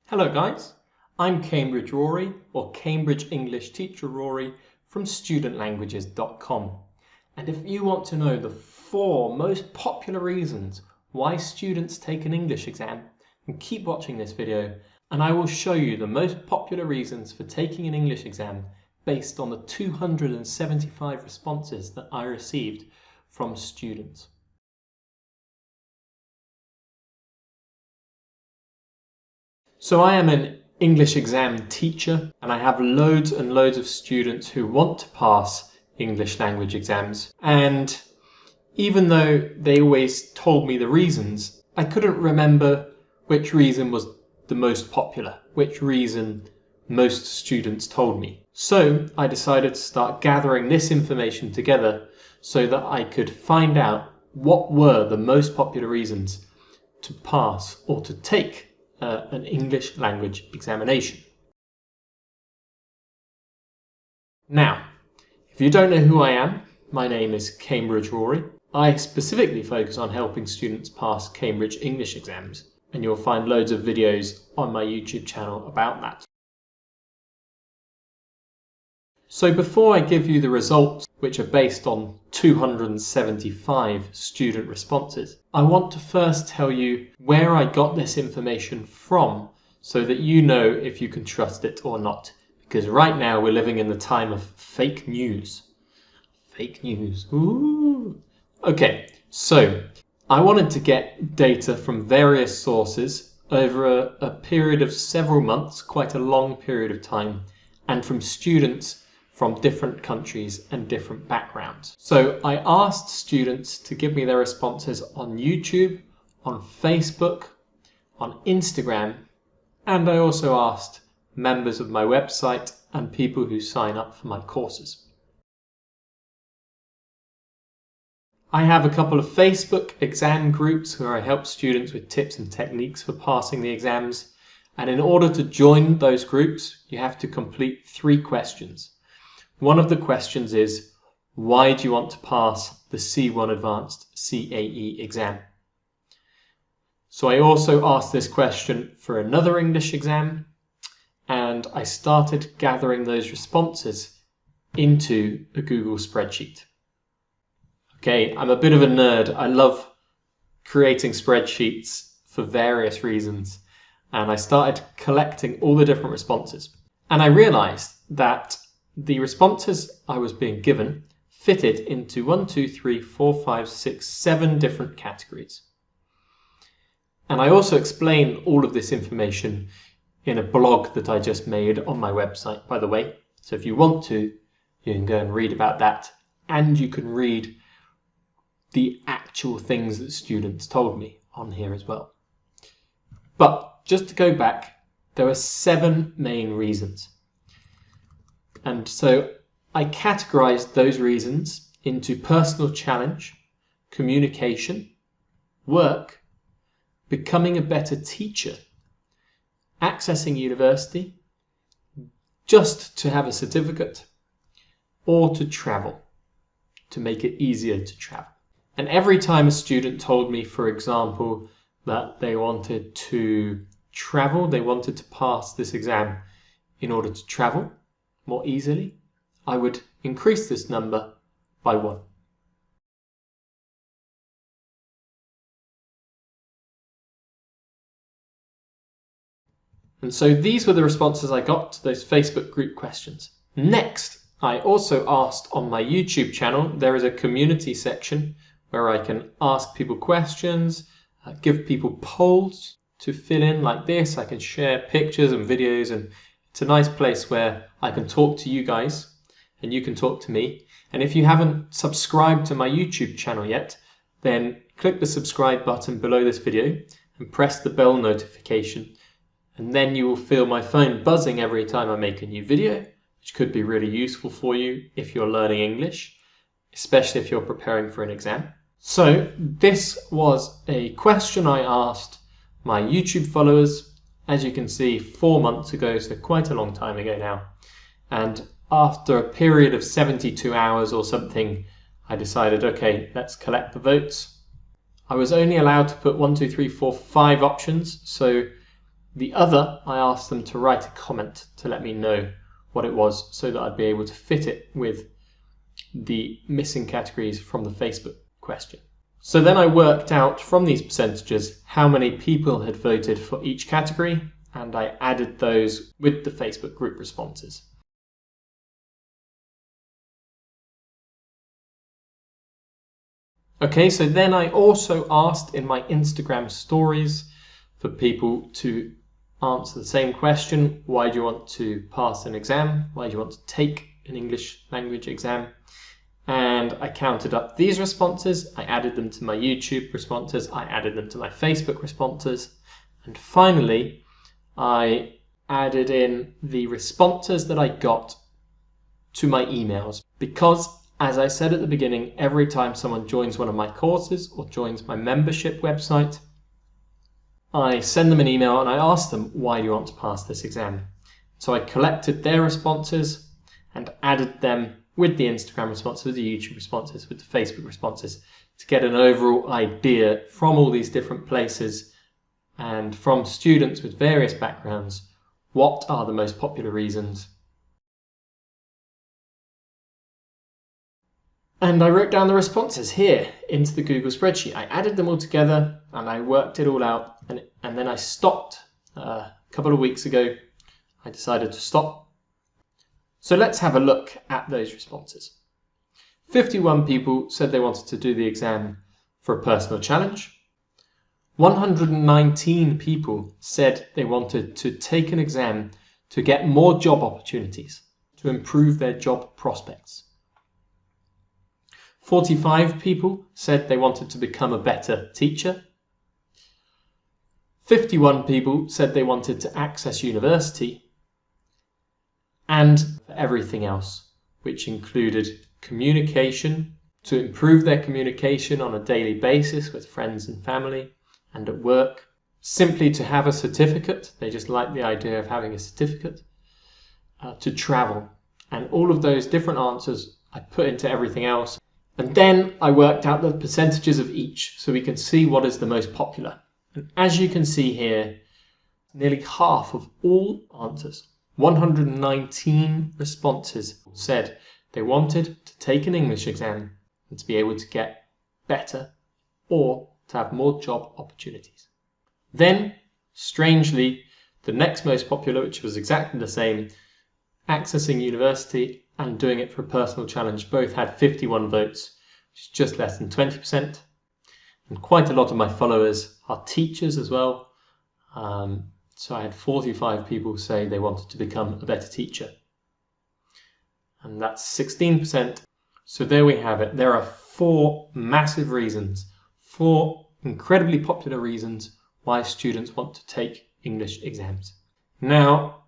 Hello guys, I'm Cambridge Rory, or Cambridge English Teacher Rory from studentlanguages.com. And if you want to know the 4 most popular reasons why students take an English exam, then keep watching this video and I will show you the most popular reasons for taking an English exam based on the 275 responses that I received from students. So I am an English exam teacher and I have loads and loads of students who want to pass English language exams, and even though they always told me the reasons, I couldn't remember which reason was the most popular, which reason most students told me. So I decided to start gathering this information together so that I could find out what were the most popular reasons to pass or to take an English language examination. Now, if you don't know who I am, my name is Cambridge Rory. I specifically focus on helping students pass Cambridge English exams, and you'll find loads of videos on my YouTube channel about that. So before I give you the results, which are based on 275 student responses, I want to first tell you where I got this information from so that you know if you can trust it or not. Because right now we're living in the time of fake news. Fake news. Ooh. Okay, so I wanted to get data from various sources over a period of several months, quite a long period of time, and from students from different countries and different backgrounds. So I asked students to give me their responses on YouTube, on Facebook, on Instagram, and I also asked members of my website and people who sign up for my courses. I have a couple of Facebook exam groups where I help students with tips and techniques for passing the exams, and in order to join those groups you have to complete 3 questions. One of the questions is, why do you want to pass the C1 Advanced CAE exam? So I also asked this question for another English exam, and I started gathering those responses into a Google spreadsheet. Okay, I'm a bit of a nerd. I love creating spreadsheets for various reasons, and I started collecting all the different responses. And I realized that the responses I was being given fitted into 7 different categories. And I also explain all of this information in a blog that I just made on my website, by the way. So if you want to, you can go and read about that, and you can read the actual things that students told me on here as well. But just to go back, there are 7 main reasons. And so I categorized those reasons into personal challenge, communication, work, becoming a better teacher, accessing university, just to have a certificate, or to travel, to make it easier to travel. And every time a student told me, for example, that they wanted to travel, they wanted to pass this exam in order to travel more easily, I would increase this number by 1. And so these were the responses I got to those Facebook group questions. Next, I also asked on my YouTube channel, there is a community section where I can ask people questions, give people polls to fill in like this. I can share pictures and videos, and it's a nice place where I can talk to you guys and you can talk to me. And if you haven't subscribed to my YouTube channel yet, then click the subscribe button below this video and press the bell notification, and then you will feel my phone buzzing every time I make a new video, which could be really useful for you if you're learning English, especially if you're preparing for an exam. So this was a question I asked my YouTube followers, as you can see, 4 months ago, so quite a long time ago now. And after a period of 72 hours or something, I decided, okay, let's collect the votes. I was only allowed to put 1, 2, 3, 4, 5 options, so The other, I asked them to write a comment to let me know what it was so that I'd be able to fit it with the missing categories from the Facebook question. So then I worked out from these percentages how many people had voted for each category, and I added those with the Facebook group responses. Okay, so then I also asked in my Instagram stories for people to answer the same question. Why do you want to pass an exam? Why do you want to take an English language exam? And I counted up these responses. I added them to my YouTube responses. I added them to my Facebook responses. And finally, I added in the responses that I got to my emails, because as I said at the beginning, every time someone joins one of my courses or joins my membership website, I send them an email and I ask them, why do you want to pass this exam? So I collected their responses and added them with the Instagram responses, with the YouTube responses, with the Facebook responses, to get an overall idea from all these different places and from students with various backgrounds, what are the most popular reasons. And I wrote down the responses here into the Google spreadsheet. I added them all together and I worked it all out, and then I stopped a couple of weeks ago. I decided to stop. So let's have a look at those responses. 51 people said they wanted to do the exam for a personal challenge. 119 people said they wanted to take an exam to get more job opportunities, to improve their job prospects. 45 people said they wanted to become a better teacher. 51 people said they wanted to access university. And everything else, which included communication, to improve their communication on a daily basis with friends and family and at work, simply to have a certificate, they just like the idea of having a certificate, to travel. And all of those different answers I put into everything else. And then I worked out the percentages of each so we can see what is the most popular. And as you can see here, nearly half of all answers, 119 responses, said they wanted to take an English exam and to be able to get better or to have more job opportunities. Then, strangely, the next most popular, which was exactly the same, accessing university and doing it for a personal challenge, both had 51 votes, which is just less than 20%. And quite a lot of my followers are teachers as well. So I had 45 people say they wanted to become a better teacher. And that's 16%. So there we have it. There are 4 massive reasons, 4 incredibly popular reasons why students want to take English exams. Now,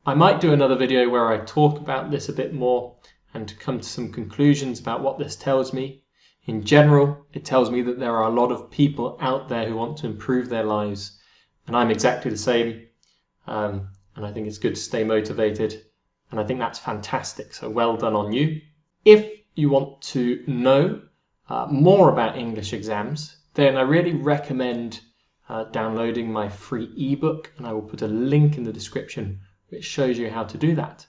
I might do another video where I talk about this a bit more and come to some conclusions about what this tells me. In general, it tells me that there are a lot of people out there who want to improve their lives, and I'm exactly the same. And I think it's good to stay motivated, and I think that's fantastic. So well done on you. If you want to know more about English exams, then I really recommend downloading my free ebook, and I will put a link in the description which shows you how to do that.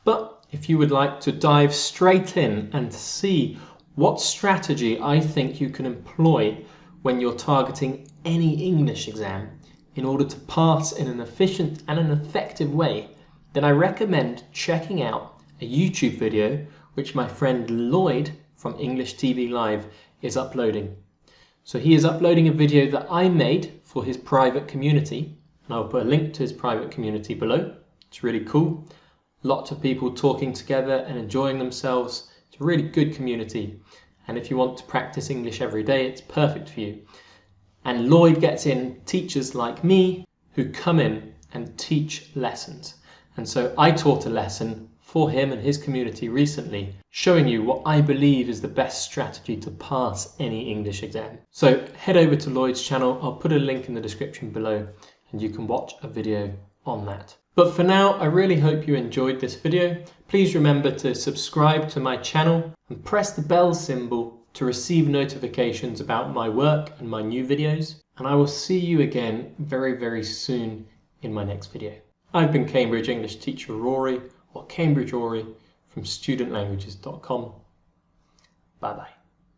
But if you would like to dive straight in and see what strategy I think you can employ when you're targeting any English exam in order to pass in an efficient and an effective way, then I recommend checking out a YouTube video which my friend Lloyd from English TV Live is uploading. So he is uploading a video that I made for his private community, and I'll put a link to his private community below. It's really cool. Lots of people talking together and enjoying themselves. It's a really good community. And if you want to practice English every day, it's perfect for you. And Lloyd gets in teachers like me who come in and teach lessons. And so I taught a lesson for him and his community recently, showing you what I believe is the best strategy to pass any English exam. So head over to Lloyd's channel. I'll put a link in the description below and you can watch a video on that. But for now, I really hope you enjoyed this video. Please remember to subscribe to my channel and press the bell symbol to receive notifications about my work and my new videos. And I will see you again very, very soon in my next video. I've been Cambridge English teacher Rory, or Cambridge Rory, from studentlanguages.com. Bye bye.